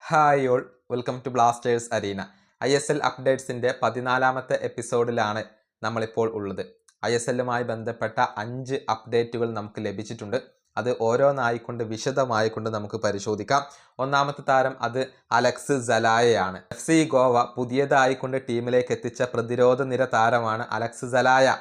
Hi all, welcome to Blasters arena. ISL അപ്ഡേറ്റ്സിൻ്റെ 14ാമത്തെ എപ്പിസോഡിലാണ് നമ്മളിപ്പോൾ ഉള്ളത്. ISLുമായി ബന്ധപ്പെട്ട 5 അപ്ഡേറ്റുകൾ നമുക്ക് ലഭിച്ചിട്ടുണ്ട്. അത് ഓരോന്നായിക്കൊണ്ട് വിശദമായിക്കൊണ്ട് നമുക്ക് പരിശോധിക്കാം. ഒന്നാമത്തെ താരം അത് അലക്സ് സലായയാണ്. FC ഗോവ പുതിയതായിക്കൊണ്ട് ടീമിലേക്ക് എത്തിച്ച പ്രതിരോധ നിര താരമാണ് അലക്സ് സലായ.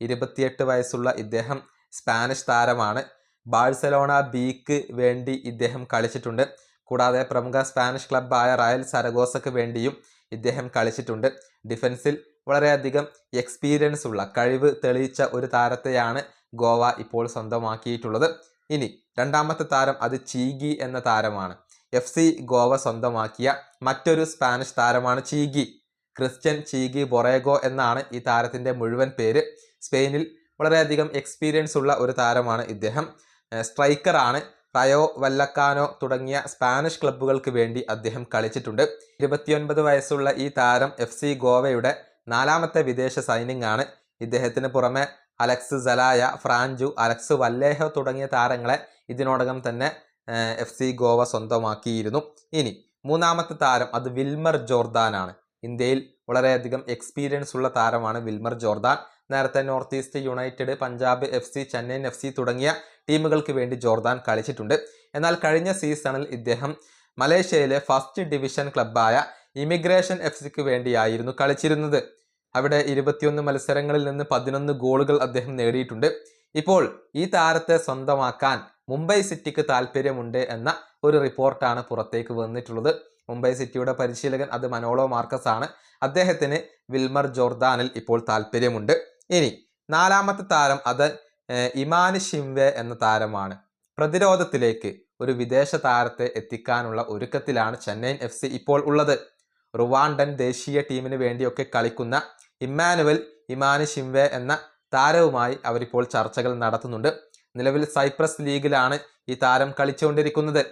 28 വയസ്സുള്ള ഇദ്ദേഹം സ്പാനിഷ് താരമാണ്. ബാഴ്സലോണ ബിക്ക് വേണ്ടി ഇദ്ദേഹം കളിച്ചിട്ടുണ്ട്. കൂടാതെ പ്രമുഖ സ്പാനിഷ് ക്ലബ്ബായ റയൽ സരഗോസക്ക് വേണ്ടിയും ഇദ്ദേഹം കളിച്ചിട്ടുണ്ട്. ഡിഫൻസിൽ വളരെയധികം എക്സ്പീരിയൻസ് ഉള്ള കഴിവ് തെളിയിച്ച ഒരു താരത്തെയാണ് ഗോവ ഇപ്പോൾ സ്വന്തമാക്കിയിട്ടുള്ളത്. ഇനി രണ്ടാമത്തെ താരം അത് ചീഗി എന്ന താരമാണ്. FC ഗോവ സ്വന്തമാക്കിയ മറ്റൊരു സ്പാനിഷ് താരമാണ് ചീഗി. ക്രിസ്ത്യൻ ചീഗി ബൊറേഗോ എന്നാണ് ഈ താരത്തിൻ്റെ മുഴുവൻ പേര്. സ്പെയിനിൽ വളരെയധികം എക്സ്പീരിയൻസ് ഉള്ള ഒരു താരമാണ് ഇദ്ദേഹം. സ്ട്രൈക്കറാണ്. റയോ വല്ലക്കാനോ തുടങ്ങിയ സ്പാനിഷ് ക്ലബ്ബുകൾക്ക് വേണ്ടി അദ്ദേഹം കളിച്ചിട്ടുണ്ട്. 29 വയസ്സുള്ള ഈ താരം FC ഗോവയുടെ 4ാമത്തെ വിദേശ സൈനിങ് ആണ്. ഇദ്ദേഹത്തിന് പുറമെ അലക്സ് സലായ, ഫ്രാഞ്ചു, അലക്സ് വല്ലേഹോ തുടങ്ങിയ താരങ്ങളെ ഇതിനോടകം തന്നെ FC ഗോവ സ്വന്തമാക്കിയിരുന്നു. ഇനി മൂന്നാമത്തെ താരം അത് വിൽമർ ജോർദാനാണ്. ഇന്ത്യയിൽ വളരെയധികം എക്സ്പീരിയൻസ് ഉള്ള താരമാണ് വിൽമർ ജോർദാൻ. നേരത്തെ north east United, Punjab FC, Chennaiyin FC തുടങ്ങിയ ടീമുകൾക്ക് വേണ്ടി ജോർദാൻ കളിച്ചിട്ടുണ്ട്. എന്നാൽ കഴിഞ്ഞ സീസണിൽ ഇദ്ദേഹം മലേഷ്യയിലെ ഫസ്റ്റ് ഡിവിഷൻ ക്ലബ്ബായ ഇമിഗ്രേഷൻ FCക്ക് വേണ്ടിയായിരുന്നു കളിച്ചിരുന്നത്. അവിടെ 21 മത്സരങ്ങളിൽ നിന്ന് 11 ഗോളുകൾ അദ്ദേഹം നേടിയിട്ടുണ്ട്. ഇപ്പോൾ ഈ താരത്തെ സ്വന്തമാക്കാൻ മുംബൈ സിറ്റിക്ക് താല്പര്യമുണ്ട് എന്ന ഒരു റിപ്പോർട്ടാണ് പുറത്തേക്ക് വന്നിട്ടുള്ളത്. മുംബൈ സിറ്റിയുടെ പരിശീലകൻ അത് മനോളോ മാർക്കസ് ആണ്. അദ്ദേഹത്തിന് വിൽമർ ജോർദാനിൽ ഇപ്പോൾ താല്പര്യമുണ്ട്. ഇനി 4ാമത്തെ താരം അത് ഇമാന് ഷിംവെ എന്ന താരമാണ്. പ്രതിരോധത്തിലേക്ക് ഒരു വിദേശ താരത്തെ എത്തിക്കാനുള്ള ഒരുക്കത്തിലാണ് ചെന്നൈയിൻ FC ഇപ്പോൾ ഉള്ളത്. റുവാണ്ടൻ ദേശീയ ടീമിന് വേണ്ടിയൊക്കെ കളിക്കുന്ന ഇമാന് ഷിംവെ എന്ന താരവുമായി അവരിപ്പോൾ ചർച്ചകൾ നടത്തുന്നുണ്ട്. നിലവിൽ സൈപ്രസ് ലീഗിലാണ് ഈ താരം കളിച്ചുകൊണ്ടിരിക്കുന്നത്.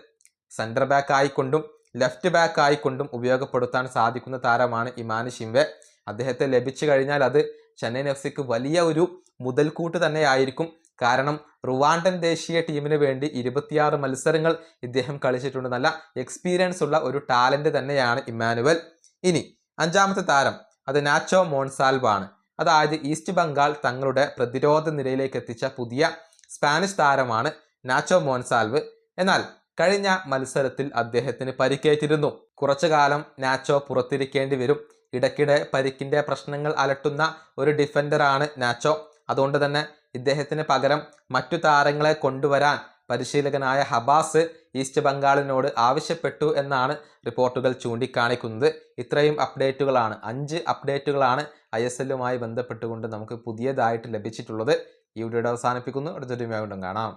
സെൻറ്റർ ബാക്ക് ആയിക്കൊണ്ടും ലെഫ്റ്റ് ബാക്ക് ആയിക്കൊണ്ടും ഉപയോഗപ്പെടുത്താൻ സാധിക്കുന്ന താരമാണ് ഇമാന് ഷിംവെ. അദ്ദേഹത്തെ ലഭിച്ചു കഴിഞ്ഞാൽ അത് ചെന്നൈയിൻ FCക്ക് വലിയ ഒരു മുതൽക്കൂട്ട് തന്നെയായിരിക്കും. കാരണം റുവാണ്ടൻ ദേശീയ ടീമിന് വേണ്ടി 26 മത്സരങ്ങൾ ഇദ്ദേഹം കളിച്ചിട്ടുണ്ട്. നല്ല എക്സ്പീരിയൻസ് ഉള്ള ഒരു ടാലന്റ് തന്നെയാണ് ഇമ്മാനുവൽ. ഇനി 5ാമത്തെ താരം അത് നാച്ചോ മോൺസാൽവ് ആണ്. അതായത് ഈസ്റ്റ് ബംഗാൾ തങ്ങളുടെ പ്രതിരോധ നിരയിലേക്ക് എത്തിച്ച പുതിയ സ്പാനിഷ് താരമാണ് നാച്ചോ മോൺസാൽവ്. എന്നാൽ കഴിഞ്ഞ മത്സരത്തിൽ അദ്ദേഹത്തിന് പരിക്കേറ്റിരുന്നു. കുറച്ചു കാലം നാച്ചോ പുറത്തിരിക്കേണ്ടി വരും. ഇടയ്ക്കിടെ പരിക്കിൻ്റെ പ്രശ്നങ്ങൾ അലട്ടുന്ന ഒരു ഡിഫൻഡറാണ് നാച്ചോ. അതുകൊണ്ട് തന്നെ ഇദ്ദേഹത്തിന് പകരം മറ്റു താരങ്ങളെ കൊണ്ടുവരാൻ പരിശീലകനായ ഹബാസ് ഈസ്റ്റ് ബംഗാളിനോട് ആവശ്യപ്പെട്ടു എന്നാണ് റിപ്പോർട്ടുകൾ ചൂണ്ടിക്കാണിക്കുന്നത്. ഇത്രയും അപ്ഡേറ്റുകളാണ്, 5 അപ്ഡേറ്റുകളാണ് ISLുമായി ബന്ധപ്പെട്ടുകൊണ്ട് നമുക്ക് പുതിയതായിട്ട് ലഭിച്ചിട്ടുള്ളത്. ഈ വീഡിയോ അവസാനിപ്പിക്കുന്നു. അടുത്തൊരു വീഡിയോ കാണാം.